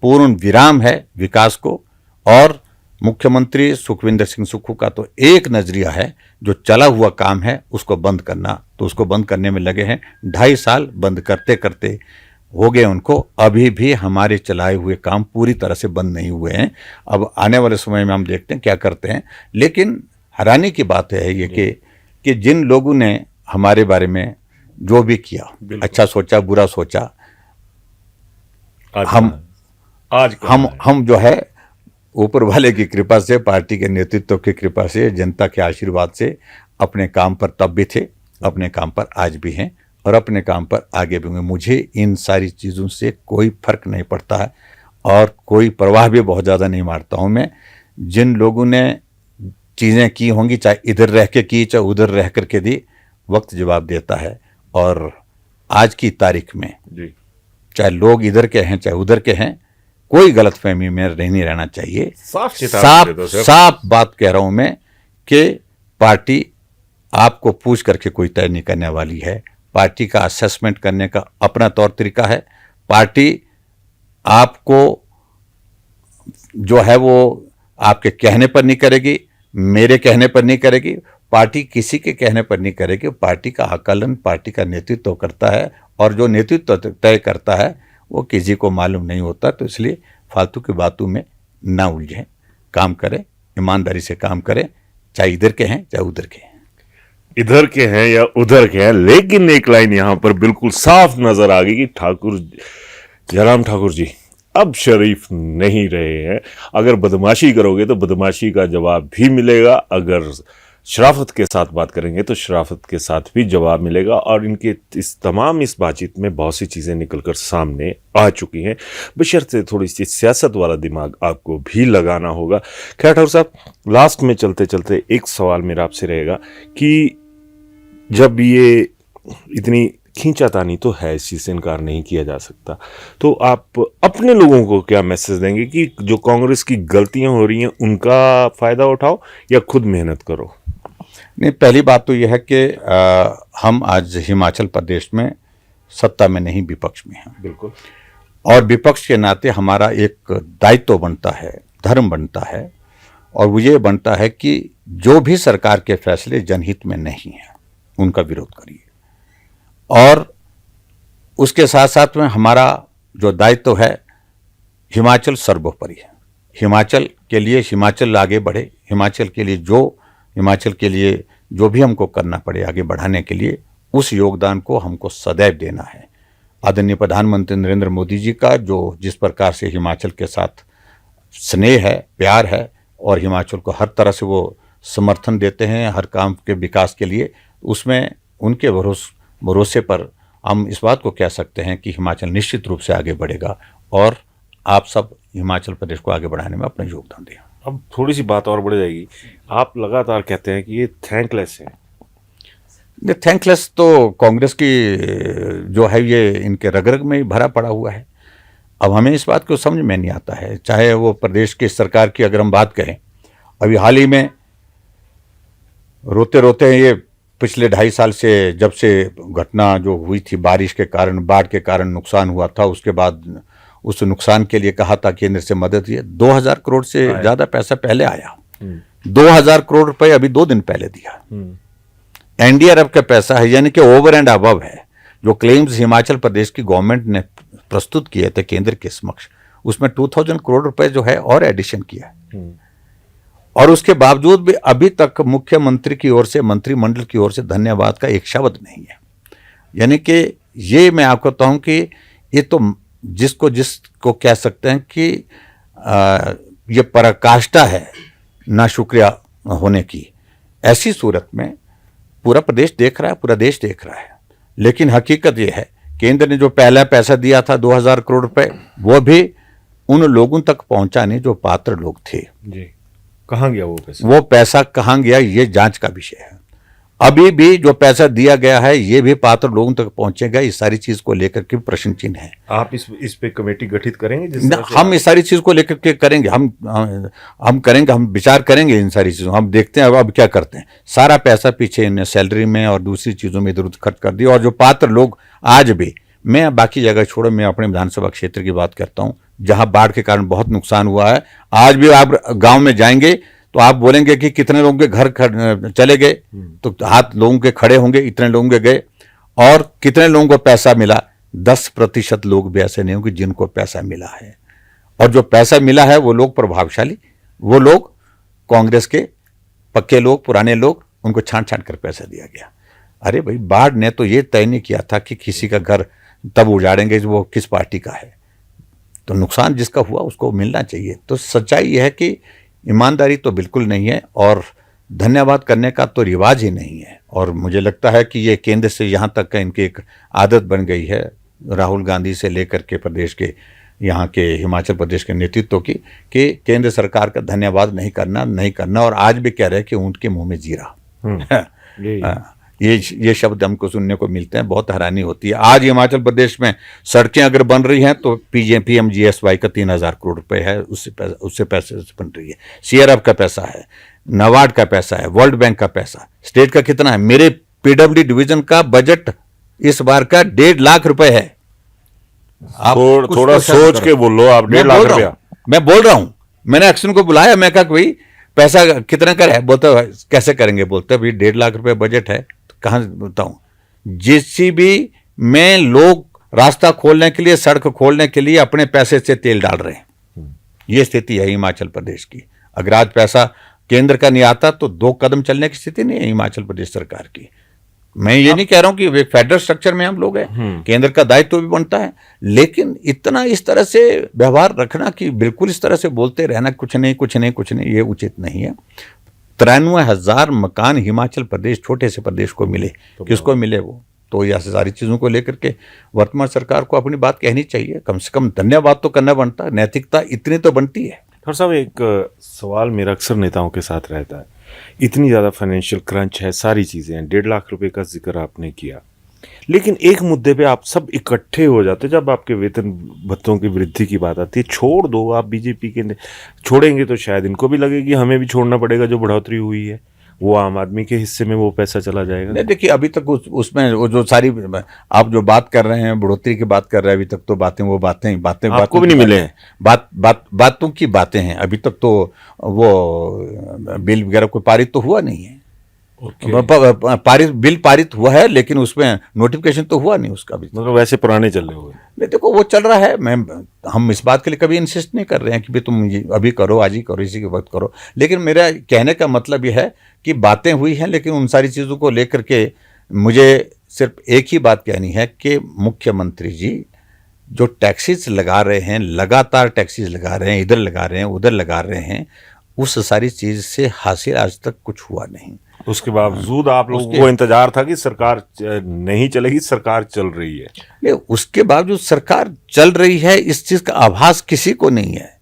पूर्ण विराम है विकास को, और मुख्यमंत्री सुखविंदर सिंह सुक्खू का तो एक नजरिया है, जो चला हुआ काम है उसको बंद करना, तो उसको बंद करने में लगे हैं। 2.5 साल बंद करते करते हो गए उनको, अभी भी हमारे चलाए हुए काम पूरी तरह से बंद नहीं हुए हैं। अब आने वाले समय में हम देखते हैं क्या करते हैं। लेकिन हैरानी की बात है ये कि जिन लोगों ने हमारे बारे में जो भी किया, अच्छा सोचा बुरा सोचा, हम जो है ऊपर वाले की कृपा से, पार्टी के नेतृत्व की कृपा से, जनता के आशीर्वाद से अपने काम पर तब भी थे, अपने काम पर आज भी हैं, और अपने काम पर आगे बढ़ेंगे। मुझे इन सारी चीज़ों से कोई फर्क नहीं पड़ता है और कोई परवाह भी बहुत ज़्यादा नहीं मारता हूँ मैं। जिन लोगों ने चीज़ें की होंगी, चाहे इधर रह के की, चाहे उधर रह करके दी, वक्त जवाब देता है। और आज की तारीख में जी, चाहे लोग इधर के हैं चाहे उधर के हैं, कोई गलतफहमी में नहीं रहना चाहिए। साफ बात कह रहा हूं मैं कि पार्टी आपको पूछ करके कोई तय नहीं करने वाली है। पार्टी का असेसमेंट करने का अपना तौर तरीका है। पार्टी आपको जो है वो आपके कहने पर नहीं करेगी, मेरे कहने पर नहीं करेगी, पार्टी किसी के कहने पर नहीं करेगी। पार्टी का आकलन पार्टी का नेतृत्व करता है और जो नेतृत्व तय करता है वो किसी को मालूम नहीं होता। तो इसलिए फालतू की बातों में ना उलझें, काम करें, ईमानदारी से काम करें, चाहे इधर के हैं चाहे उधर के हैं। इधर के हैं या उधर के हैं, लेकिन एक लाइन यहां पर बिल्कुल साफ नजर आ गई कि ठाकुर जयराम ठाकुर जी अब शरीफ नहीं रहे हैं। अगर बदमाशी करोगे तो बदमाशी का जवाब भी मिलेगा, अगर शराफत के साथ बात करेंगे तो शराफत के साथ भी जवाब मिलेगा। और इनके इस बातचीत में बहुत सी चीज़ें निकलकर सामने आ चुकी हैं, बशर्ते थोड़ी सी सियासत वाला दिमाग आपको भी लगाना होगा। खैर ठाकुर साहब, लास्ट में चलते चलते एक सवाल मेरा आपसे रहेगा कि जब ये इतनी खींचातानी तो है, इस चीज़ से इनकार नहीं किया जा सकता, तो आप अपने लोगों को क्या मैसेज देंगे कि जो कांग्रेस की गलतियां हो रही हैं उनका फ़ायदा उठाओ या खुद मेहनत करो? नहीं, पहली बात तो यह है कि हम आज हिमाचल प्रदेश में सत्ता में नहीं विपक्ष में हैं। बिल्कुल। और विपक्ष के नाते हमारा एक दायित्व बनता है, धर्म बनता है, और वो ये बनता है कि जो भी सरकार के फैसले जनहित में नहीं हैं उनका विरोध करिए। और उसके साथ साथ में हमारा जो दायित्व है, हिमाचल सर्वोपरि है। हिमाचल के लिए हिमाचल आगे बढ़े, हिमाचल के लिए जो भी हमको करना पड़े आगे बढ़ाने के लिए, उस योगदान को हमको सदैव देना है। आदरणीय प्रधानमंत्री नरेंद्र मोदी जी का जो जिस प्रकार से हिमाचल के साथ स्नेह है, प्यार है, और हिमाचल को हर तरह से वो समर्थन देते हैं हर काम के विकास के लिए, उसमें उनके भरोसे पर हम इस बात को कह सकते हैं कि हिमाचल निश्चित रूप से आगे बढ़ेगा। और आप सब हिमाचल प्रदेश को आगे बढ़ाने में अपना योगदान दें। अब थोड़ी सी बात और बढ़ जाएगी, आप लगातार कहते हैं कि ये थैंकलेस है। ये थैंकलेस तो कांग्रेस की जो है ये इनके रग में ही भरा पड़ा हुआ है। अब हमें इस बात को समझ में नहीं आता है, चाहे वो प्रदेश की सरकार की अगर हम बात करें, अभी हाल ही में रोते रोते ये पिछले 2.5 साल से जब से घटना जो हुई थी बारिश के कारण, बाढ़ के कारण नुकसान हुआ था, उसके बाद उस नुकसान के लिए कहा था केंद्र से मदद दिए। 2000 करोड़ से ज़्यादा पैसा पहले आया, 2000 करोड़ रुपए अभी 2 दिन पहले दिया। एनडीआरएफ का पैसा है, यानी कि ओवर एंड अबव है। जो क्लेम्स हिमाचल प्रदेश की गवर्नमेंट ने प्रस्तुत किए थे केंद्र के समक्ष, उसमें 2000 करोड़ रुपए जो है और एडिशन किया है। और उसके बावजूद भी अभी तक मुख्यमंत्री की ओर से, मंत्रिमंडल की ओर से धन्यवाद का एक शब्द नहीं है। यानी कि ये मैं आपको कहता हूं कि ये तो जिसको कह सकते हैं कि ये पराकाष्ठा है ना शुक्रिया होने की। ऐसी सूरत में पूरा प्रदेश देख रहा है, पूरा देश देख रहा है। लेकिन हकीकत ये है, केंद्र ने जो पहला पैसा दिया था 2000 करोड़ रुपए, वो भी उन लोगों तक पहुंचाने जो पात्र लोग थे। जी, कहाँ गया वो पैसा? वो पैसा कहाँ गया, ये जांच का विषय है। अभी भी जो पैसा दिया गया है ये भी पात्र लोगों तक पहुंचेगा, इस सारी चीज को लेकर के प्रश्न चिन्ह है। आप इस पे कमेटी गठित करेंगे? हम इस सारी चीज को लेकर के करेंगे, हम करेंगे, हम विचार करेंगे इन सारी चीजों। हम देखते हैं अब क्या करते हैं। सारा पैसा पीछे इन्हें सैलरी में और दूसरी चीजों में इधर उधर खर्च कर दिया। और जो पात्र लोग आज भी, मैं बाकी जगह छोड़ो, मैं अपने विधानसभा क्षेत्र की बात करता हूँ जहां बाढ़ के कारण बहुत नुकसान हुआ है। आज भी आप गांव में जाएंगे तो आप बोलेंगे कि कितने लोगों के घर चले गए, तो हाथ लोगों के खड़े होंगे, इतने लोगों के गए। और कितने लोगों को पैसा मिला, 10% लोग भी ऐसे नहीं होंगे जिनको पैसा मिला है। और जो पैसा मिला है वो लोग प्रभावशाली, वो लोग कांग्रेस के पक्के लोग, पुराने लोग, उनको छांट छांट कर पैसा दिया गया। अरे भाई, बाढ़ ने तो ये तय नहीं किया था कि किसी का घर तब उजाड़ेंगे वो किस पार्टी का है। तो नुकसान जिसका हुआ उसको मिलना चाहिए। तो सच्चाई यह है कि ईमानदारी तो बिल्कुल नहीं है। और धन्यवाद करने का तो रिवाज ही नहीं है। और मुझे लगता है कि ये केंद्र से यहाँ तक का इनकी एक आदत बन गई है, राहुल गांधी से लेकर के प्रदेश के यहाँ के हिमाचल प्रदेश के नेतृत्व की, कि केंद्र सरकार का धन्यवाद नहीं करना, और आज भी कह रहे हैं कि ऊंट के मुंह में जीरा। ये शब्द हमको सुनने को मिलते हैं, बहुत हैरानी होती है। आज हिमाचल प्रदेश में सड़कें अगर बन रही हैं तो PMGSY का 3,000 करोड़ रुपए है, उससे पैसे से बन रही है। CRF का पैसा है, नाबार्ड का पैसा है, वर्ल्ड बैंक का पैसा, स्टेट का कितना है? मेरे PWD डिवीजन का बजट इस बार का 1.5 लाख रुपए है। आप थोड़ा सोच के बोलो, आप 1.5 लाख रुपया। मैं बोल रहा हूं, मैंने एक्शन को बुलाया, मैं कहा भाई पैसा कितना का है? बोलते कैसे करेंगे? बोलते भाई 1.5 लाख रुपए बजट है। कहां बताऊं? JCB में लोग रास्ता खोलने के लिए, सड़क खोलने के लिए अपने पैसे से तेल डाल रहे हैं। ये स्थिति है हिमाचल प्रदेश की। अगर आज पैसा केंद्र का नहीं आता तो 2 कदम चलने की स्थिति नहीं है हिमाचल प्रदेश सरकार की। मैं ये नहीं कह रहा हूं कि एक फेडरल स्ट्रक्चर में हम लोग हैं, केंद्र का दायित्व भी बनता है, लेकिन इतना इस तरह से व्यवहार रखना कि बिल्कुल इस तरह से बोलते रहना कुछ नहीं, ये उचित नहीं है। 93,000 मकान हिमाचल प्रदेश, छोटे से प्रदेश को मिले, किसको मिले वो? तो यह सारी चीज़ों को लेकर के वर्तमान सरकार को अपनी बात कहनी चाहिए। कम से कम धन्यवाद तो करना बनता है, नैतिकता इतनी तो बनती है। डॉक्टर साहब, एक सवाल मेरा अक्सर नेताओं के साथ रहता है, इतनी ज़्यादा फाइनेंशियल क्रंच है, सारी चीज़ें हैं, 1.5 लाख रुपए का जिक्र आपने किया, लेकिन एक मुद्दे पे आप सब इकट्ठे हो जाते, जब आपके वेतन भत्तों की वृद्धि की बात आती है। छोड़ दो, आप बीजेपी के छोड़ेंगे तो शायद इनको भी लगे कि हमें भी छोड़ना पड़ेगा, जो बढ़ोतरी हुई है वो आम आदमी के हिस्से में वो पैसा चला जाएगा। नहीं, देखिए अभी तक उसमें वो जो सारी आप जो बात कर रहे हैं, बढ़ोतरी की बात कर रहे हैं, अभी तक तो बातें आपको भी नहीं मिले हैं। बातों की बातें हैं। अभी तक तो वो बिल वगैरह कोई पारित तो हुआ नहीं है। बिल पारित हुआ है, लेकिन उसमें नोटिफिकेशन तो हुआ नहीं उसका भी। मतलब वैसे पुराने चल रहे हुए नहीं, देखो वो चल रहा है। हम इस बात के लिए कभी इंसिस्ट नहीं कर रहे हैं कि भाई तुम अभी करो, आज ही करो, इसी के वक्त करो, लेकिन मेरा कहने का मतलब यह है कि बातें हुई हैं, लेकिन उन सारी चीज़ों को लेकर के मुझे सिर्फ एक ही बात कहनी है कि मुख्यमंत्री जी जो टैक्सीज लगा रहे हैं, लगातार टैक्सीज लगा रहे हैं, इधर लगा रहे हैं, उधर लगा रहे हैं, उस सारी चीज़ से हासिल आज तक कुछ हुआ नहीं। उसके बावजूद आप लोगों को इंतजार था कि सरकार नहीं चलेगी, सरकार चल रही है। नहीं, उसके बावजूद सरकार चल रही है, इस चीज का आभास किसी को नहीं है।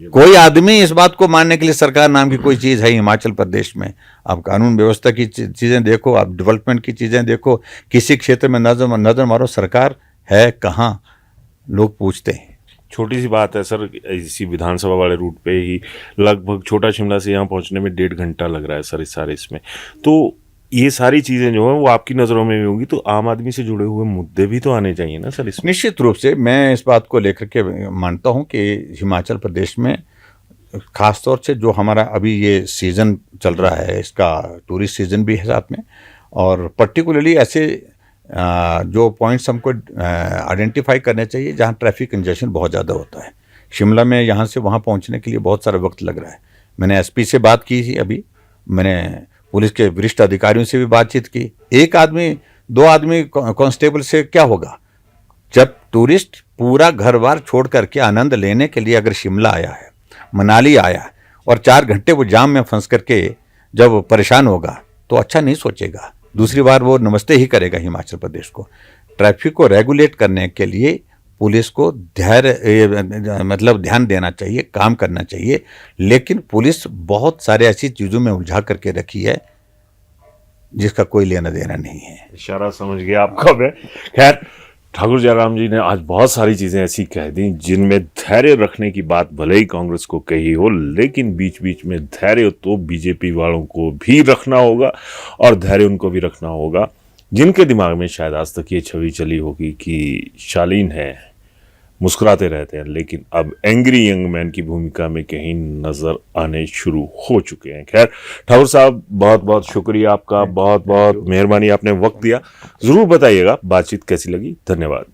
कोई आदमी इस बात को मानने के लिए सरकार नाम की कोई चीज है हिमाचल प्रदेश में? आप कानून व्यवस्था की चीजें देखो, आप डेवलपमेंट की चीजें देखो, किसी क्षेत्र में नजर मारो, सरकार है कहाँ? लोग पूछते हैं। छोटी सी बात है सर, इसी विधानसभा वाले रूट पे ही लगभग छोटा शिमला से यहाँ पहुँचने में 1.5 घंटा लग रहा है सर, इस सारे इसमें। तो ये सारी चीज़ें जो हैं वो आपकी नज़रों में भी होंगी, तो आम आदमी से जुड़े हुए मुद्दे भी तो आने चाहिए ना सर इसमें। निश्चित रूप से मैं इस बात को लेकर के मानता हूँ कि हिमाचल प्रदेश में खासतौर से जो हमारा अभी ये सीज़न चल रहा है, इसका टूरिस्ट सीज़न भी है साथ में, और पर्टिकुलरली ऐसे जो पॉइंट्स हमको आइडेंटिफाई करने चाहिए जहाँ ट्रैफिक कंजेशन बहुत ज़्यादा होता है। शिमला में यहाँ से वहाँ पहुँचने के लिए बहुत सारा वक्त लग रहा है। मैंने SP से बात की थी, अभी मैंने पुलिस के वरिष्ठ अधिकारियों से भी बातचीत की। 1 आदमी 2 आदमी कांस्टेबल से क्या होगा? जब टूरिस्ट पूरा घर बार छोड़ करके आनंद लेने के लिए अगर शिमला आया है, मनाली आया है, और 4 घंटे वो जाम में फंस करके जब परेशान होगा तो अच्छा नहीं सोचेगा, दूसरी बार वो नमस्ते ही करेगा हिमाचल प्रदेश को। ट्रैफिक को रेगुलेट करने के लिए पुलिस को मतलब ध्यान देना चाहिए, काम करना चाहिए, लेकिन पुलिस बहुत सारे ऐसी चीज़ों में उलझा करके रखी है जिसका कोई लेना देना नहीं है। इशारा समझ गया आपका मैं। खैर, ठाकुर जयराम जी ने आज बहुत सारी चीज़ें ऐसी कह दी जिनमें धैर्य रखने की बात भले ही कांग्रेस को कही हो, लेकिन बीच बीच में धैर्य तो बीजेपी वालों को भी रखना होगा, और धैर्य उनको भी रखना होगा जिनके दिमाग में शायद आज तक ये छवि चली होगी कि शालीन है, मुस्कुराते रहते हैं, लेकिन अब एंग्री यंग मैन की भूमिका में कहीं नजर आने शुरू हो चुके हैं। खैर ठाकुर साहब, बहुत बहुत शुक्रिया आपका, बहुत बहुत मेहरबानी, आपने वक्त दिया। जरूर बताइएगा बातचीत कैसी लगी। धन्यवाद।